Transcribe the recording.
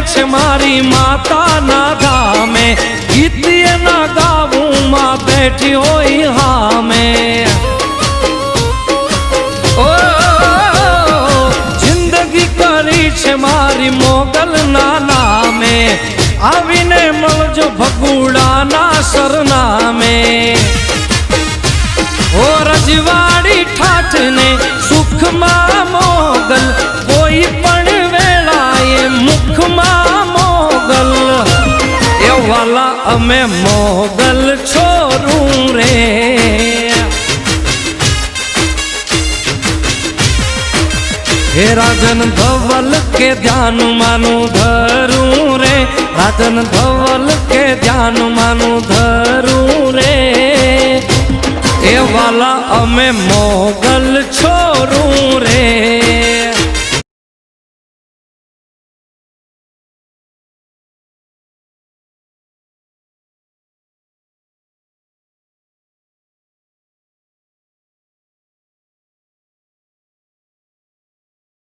छे मारी माता ना धामे, गीतिए ना गावूं मां बैठी होई हामे। ओ जिंदगी करी छे मारी मोगल ना नामे, आवीने मळजो भगुड़ा ना सरनामे। ओ रजवाड़ी ठाठ ने सुख मां मोगल, कोई पण वेलाए मुख मां मोगल। ए वाला अमे मोगल छोरूं रे, हे राजन धवल के ध्यान मानु धरूं रे, राजन धवल के ध्यान मानु धरूं रे। ए वाला अमे मोगल छोरूं रे।